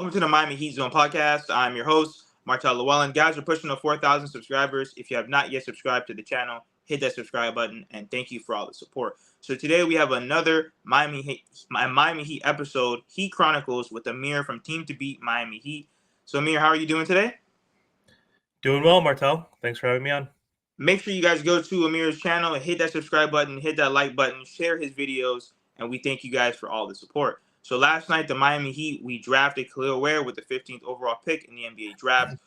Welcome to the Miami Heat Zone podcast. I'm your host, Martel Llewellyn. Guys, we're pushing to 4,000 subscribers. If you have not yet subscribed to the channel, hit that subscribe button, and thank you for all the support. So today we have another Miami Heat episode, Heat Chronicles, with Amir from Team to Beat Miami Heat. So Amir, how are you doing today? Doing well, Martel. Thanks for having me on. Make sure you guys go to Amir's channel and hit that subscribe button, hit that like button, share his videos, and we thank you guys for all the support. So last night, the Miami Heat, we drafted KEL'EL WARE with the 15th overall pick in the NBA draft.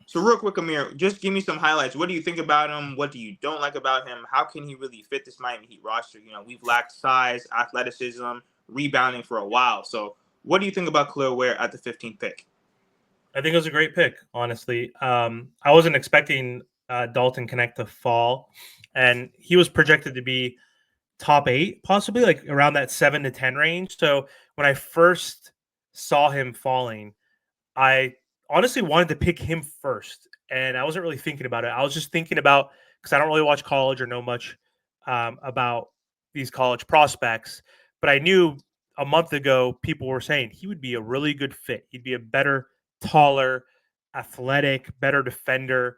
So real quick, Amir, just give me some highlights. What do you think about him? What do you don't like about him? How can he really fit this Miami Heat roster? You know, we've lacked size, athleticism, rebounding for a while. So what do you think about KEL'EL WARE at the 15th pick? I think it was a great pick, honestly. I wasn't expecting Dalton Connect to fall, and he was projected to be top 8, possibly like around that 7 to 10 range. So when I first saw him falling, I honestly wanted to pick him first, and I wasn't really thinking about it. I was just thinking about, because I don't really watch college or know much about these college prospects, but I knew a month ago people were saying he would be a really good fit. He'd be a better, taller, athletic, better defender,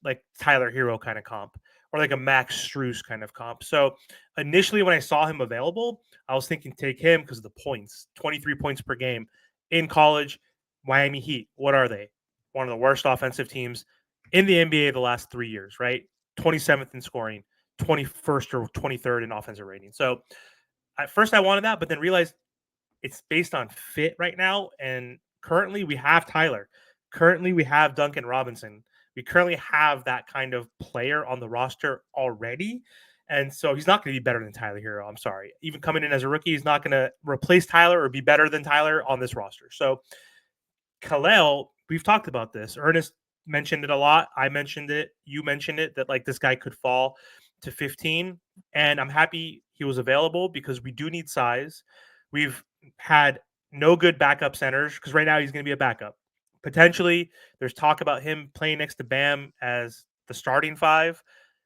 like Tyler Herro kind of comp, or like a Max Strus kind of comp. So initially, when I saw him available, I was thinking take him because of the points, 23 points per game in college. Miami Heat, what are they? One of the worst offensive teams in the NBA the last 3 years, right? 27th in scoring, 21st or 23rd in offensive rating. So at first I wanted that, but then realized it's based on fit right now. And currently we have Tyler. Currently we have Duncan Robinson. We currently have that kind of player on the roster already. And so he's not going to be better than Tyler Herro. I'm sorry. Even coming in as a rookie, he's not going to replace Tyler or be better than Tyler on this roster. So KEL'EL, we've talked about this. Ernest mentioned it a lot. I mentioned it. You mentioned it, that like this guy could fall to 15. And I'm happy he was available because we do need size. We've had no good backup centers because right now he's going to be a backup. Potentially, there's talk about him playing next to Bam as the starting 5,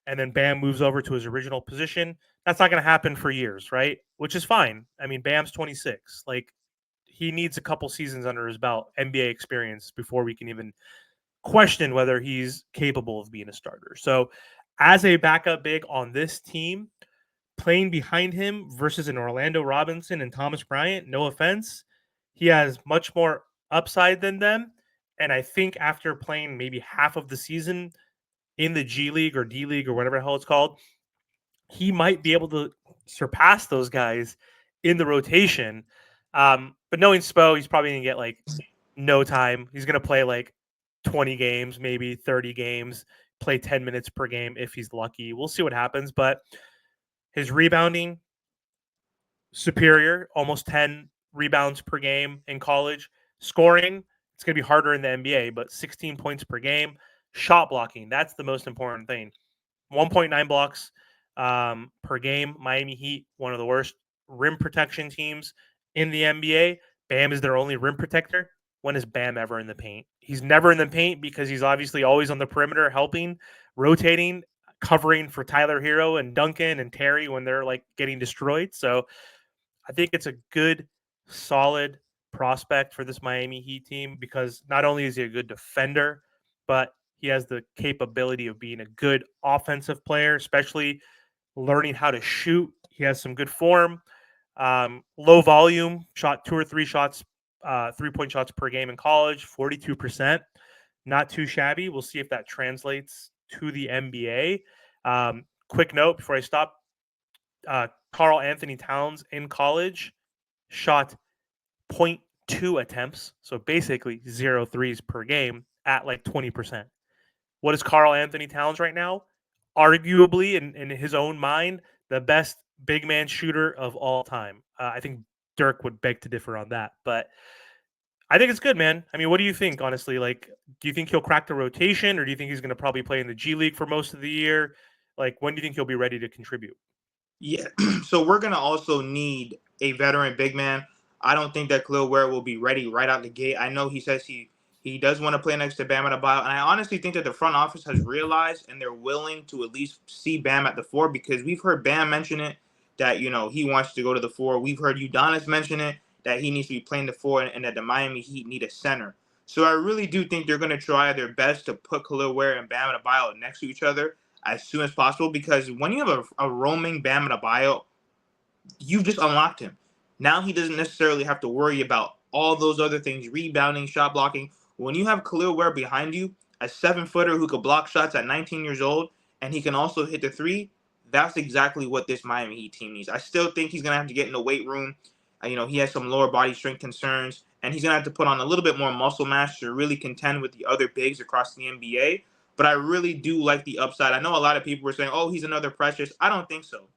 and then Bam moves over to his original position. That's not going to happen for years, right? Which is fine. I mean, Bam's 26. Like, he needs a couple seasons under his belt, NBA experience, before we can even question whether he's capable of being a starter. So, as a backup big on this team, playing behind him versus an Orlando Robinson and Thomas Bryant, no offense, he has much more upside than them. And I think after playing maybe half of the season in the G League or D League or whatever the hell it's called, he might be able to surpass those guys in the rotation. But knowing Spo, he's probably going to get like no time. He's going to play like 20 games, maybe 30 games, play 10 minutes per game if he's lucky. We'll see what happens. But his rebounding, superior, almost 10 rebounds per game in college. Scoring, it's going to be harder in the NBA, but 16 points per game. Shot blocking, that's the most important thing. 1.9 blocks per game. Miami Heat, one of the worst rim protection teams in the NBA. Bam is their only rim protector. When is Bam ever in the paint? He's never in the paint because he's obviously always on the perimeter, helping, rotating, covering for Tyler Herro and Duncan and Terry when they're like getting destroyed. So I think it's a good, solid prospect for this Miami Heat team because not only is he a good defender, but he has the capability of being a good offensive player, especially learning how to shoot. He has some good form, low volume, shot 2 or 3 shots, 3-point shots per game in college, 42%. Not too shabby. We'll see if that translates to the NBA. Quick note before I stop. KarlAnthony Towns in college shot 0.2 attempts, so basically 0 threes per game at like 20%. What is KarlAnthony Towns right now? Arguably, in his own mind, the best big man shooter of all time. I think Dirk would beg to differ on that, but I think it's good, man. I mean, what do you think, honestly? Like, do you think he'll crack the rotation, or do you think he's going to probably play in the G League for most of the year? Like, when do you think he'll be ready to contribute? Yeah, so we're gonna also need a veteran big man. I don't think that KEL'EL Ware will be ready right out the gate. I know he says he does want to play next to Bam at a bio, and I honestly think that the front office has realized and they're willing to at least see Bam at the 4 because we've heard Bam mention it that he wants to go to the 4. We've heard Udonis mention it that he needs to be playing the four and that the Miami Heat need a center. So I really do think they're going to try their best to put KEL'EL Ware and Bam Adebayo next to each other as soon as possible, because when you have a roaming Bam Adebayo, you've just unlocked him. Now he doesn't necessarily have to worry about all those other things, rebounding, shot blocking. When you have KEL'EL Ware behind you, a 7-footer who could block shots at 19 years old, and he can also hit the three, that's exactly what this Miami Heat team needs. I still think he's going to have to get in the weight room. He has some lower body strength concerns, and he's going to have to put on a little bit more muscle mass to really contend with the other bigs across the NBA. But I really do like the upside. I know a lot of people were saying, oh, he's another Precious. I don't think so.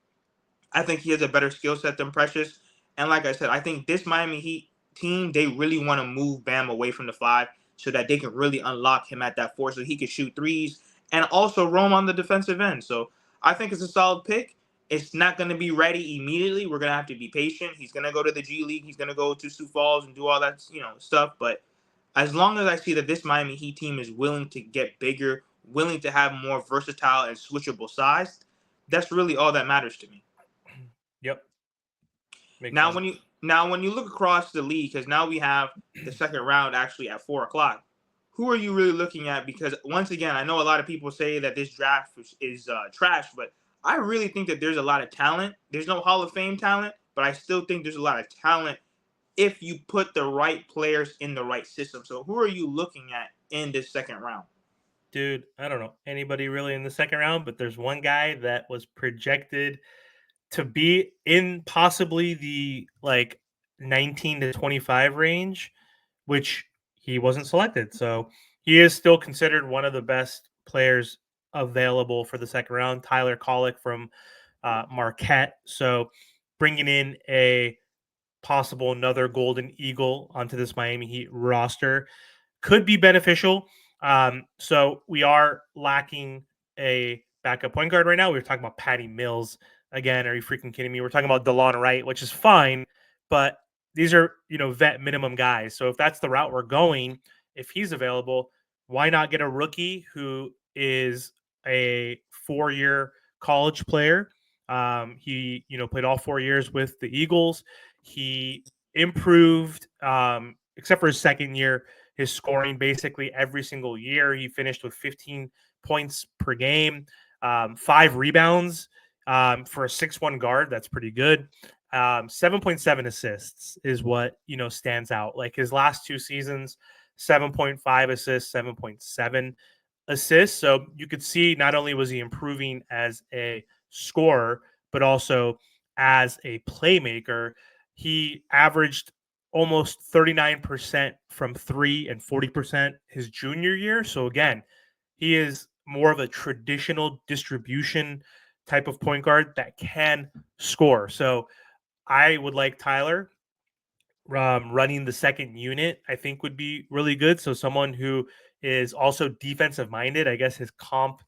I think he has a better skill set than Precious. And like I said, I think this Miami Heat team, they really want to move Bam away from the 5 so that they can really unlock him at that 4 so he can shoot threes and also roam on the defensive end. So I think it's a solid pick. It's not going to be ready immediately. We're going to have to be patient. He's going to go to the G League. He's going to go to Sioux Falls and do all that, stuff. But as long as I see that this Miami Heat team is willing to get bigger, willing to have more versatile and switchable size, that's really all that matters to me. Yep. Makes Now, sense. when you look across the league, because now we have the second round actually at 4:00. Who are you really looking at? Because once again, I know a lot of people say that this draft is trash, but I really think that there's a lot of talent. There's no Hall of Fame talent, but I still think there's a lot of talent if you put the right players in the right system. So who are you looking at in this second round? Dude, I don't know anybody really in the second round, but there's one guy that was projected to be in possibly the 19 to 25 range, which he wasn't selected. So he is still considered one of the best players available for the second round. Tyler Kolek from Marquette. So bringing in a possible another Golden Eagle onto this Miami Heat roster could be beneficial. So we are lacking a backup point guard right now. We were talking about Patty Mills again. Are you freaking kidding me? We're talking about DeLon Wright, which is fine, but these are vet minimum guys. So if that's the route we're going, if he's available, why not get a rookie who is a 4-year college player? He played all 4 years with the Eagles. He improved, except for his second year, his scoring basically every single year. He finished with 15 points per game, 5 rebounds for a 6'1" guard. That's pretty good. 7.7 assists is what stands out. Like his last 2 seasons, 7.5 assists, 7.7 assists. So you could see not only was he improving as a scorer, but also as a playmaker. He averaged almost 39% from 3 and 40% his junior year. So again, he is more of a traditional distribution type of point guard that can score. So I would like Tyler running the second unit. I think would be really good. So someone who is also defensive minded. I guess his comp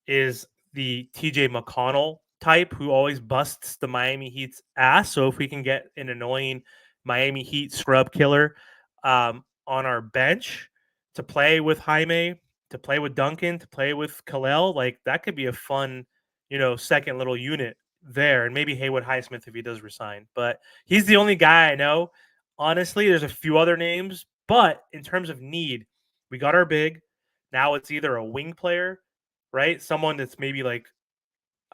is the TJ McConnell type who always busts the Miami Heat's ass. So if we can get an annoying Miami Heat scrub killer on our bench to play with Jaime, to play with Duncan, to play with KEL'EL, like that could be a fun, second little unit there. And maybe Haywood Highsmith if he does resign. But he's the only guy I know. Honestly, there's a few other names, but in terms of need, we got our big. Now it's either a wing player, right? Someone that's maybe like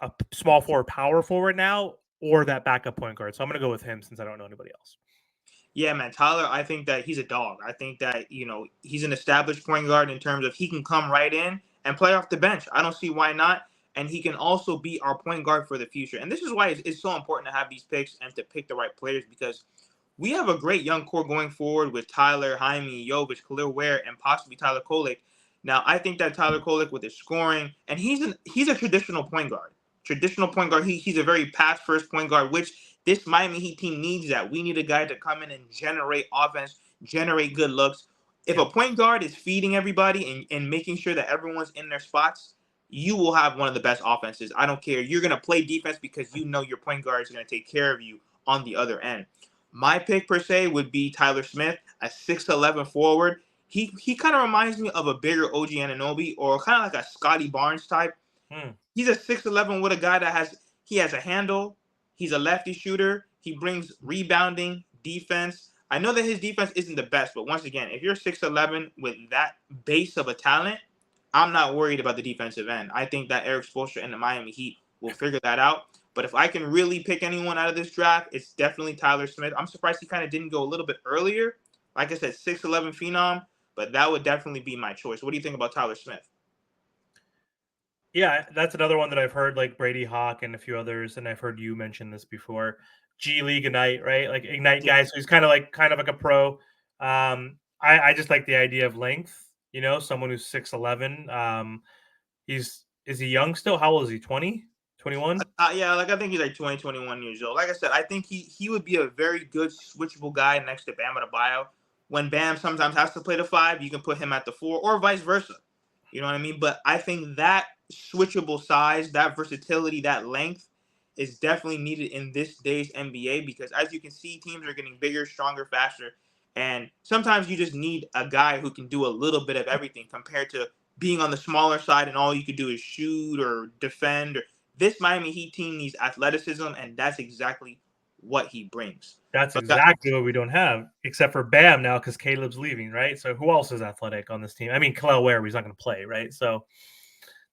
a small forward, power forward now, or that backup point guard. So I'm going to go with him since I don't know anybody else. Yeah, man, Tyler, I think that he's a dog. I think that, he's an established point guard in terms of he can come right in and play off the bench. I don't see why not. And he can also be our point guard for the future. And this is why it's so important to have these picks and to pick the right players, because we have a great young core going forward with Tyler, Jaime, Jovic, KEL'EL Ware, and possibly Tyler Kolek. Now, I think that Tyler Kolek with his scoring, and he's a traditional point guard. Traditional point guard. He's a very pass first point guard, which this Miami Heat team needs that. We need a guy to come in and generate offense, generate good looks. If a point guard is feeding everybody and making sure that everyone's in their spots, you will have one of the best offenses. I don't care. You're going to play defense because your point guard is going to take care of you on the other end. My pick per se would be Tyler Smith, a 6'11" forward. He kind of reminds me of a bigger OG Anunoby or kind of like a Scotty Barnes type. He's a 6'11" with a guy that has a handle. He's a lefty shooter. He brings rebounding, defense. I know that his defense isn't the best, but once again, if you're 6'11" with that base of a talent, I'm not worried about the defensive end. I think that Eric Spoelstra and the Miami Heat will figure that out. But if I can really pick anyone out of this draft, it's definitely Tyler Smith. I'm surprised he kind of didn't go a little bit earlier. Like I said, 6'11" phenom, but that would definitely be my choice. What do you think about Tyler Smith? Yeah, that's another one that I've heard, like Brady Hawk and a few others, and I've heard you mention this before. G League Ignite, right? Like Ignite Yeah. guys, so he's kind of like a pro. I just like the idea of length. Someone who's 6'11". Is he young still? How old is he? 20? 21? Yeah, like I think he's like 20, 21 years old. Like I said, I think he would be a very good switchable guy next to Bam Adebayo. When Bam sometimes has to play the 5, you can put him at the 4 or vice versa. You know what I mean? But I think that switchable size, that versatility, that length is definitely needed in this day's NBA because as you can see, teams are getting bigger, stronger, faster. And sometimes you just need a guy who can do a little bit of everything compared to being on the smaller side and all you could do is shoot or defend. This Miami Heat team needs athleticism, and that's exactly what he brings. That's But exactly what we don't have, except for Bam now because Caleb's leaving, right? So who else is athletic on this team? I mean, KEL'EL Ware, he's not going to play, right? So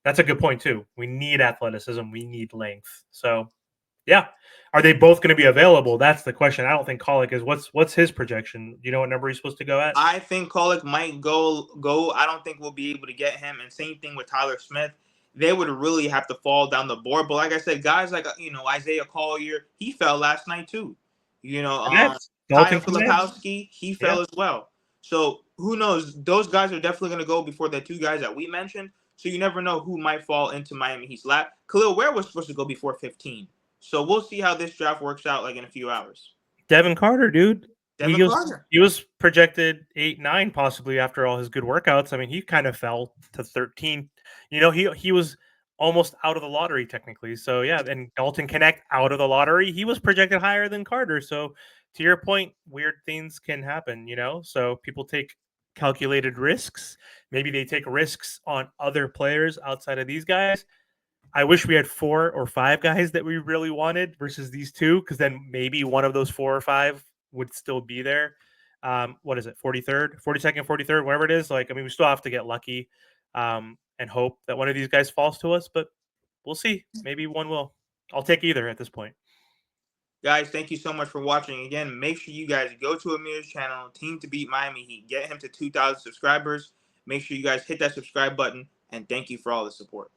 that's a good point too. We need athleticism. We need length. So yeah, are they both going to be available? That's the question. I don't think Colic is. What's his projection? Do you know what number he's supposed to go at? I think Kolek might go. I don't think we'll be able to get him. And same thing with Tyler Smith. They would really have to fall down the board. But like I said, guys like Isaiah Collier, he fell last night too. That's Kyle Dalton Connect. Filipowski, he Yeah, fell as well. So who knows? Those guys are definitely going to go before the two guys that we mentioned. So you never know who might fall into Miami Heat's lap. KEL'EL Ware was supposed to go before 15. So we'll see how this draft works out like in a few hours. Devin Carter, dude. Devin Carter. He was projected 8-9 possibly after all his good workouts. I mean, he kind of fell to 13. He was almost out of the lottery technically. So yeah, and Dalton Connect out of the lottery. He was projected higher than Carter. So to your point, weird things can happen. So people take calculated risks. Maybe they take risks on other players outside of these guys. I wish we had 4 or 5 guys that we really wanted versus these two, because then maybe one of those 4 or 5 would still be there. What is it, 43rd, 42nd, 43rd, whatever it is? Like, I mean, we still have to get lucky and hope that one of these guys falls to us, but we'll see. Maybe one will. I'll take either at this point. Guys, thank you so much for watching. Again, make sure you guys go to Amir's channel, Team to Beat Miami Heat. Get him to 2,000 subscribers. Make sure you guys hit that subscribe button, and thank you for all the support.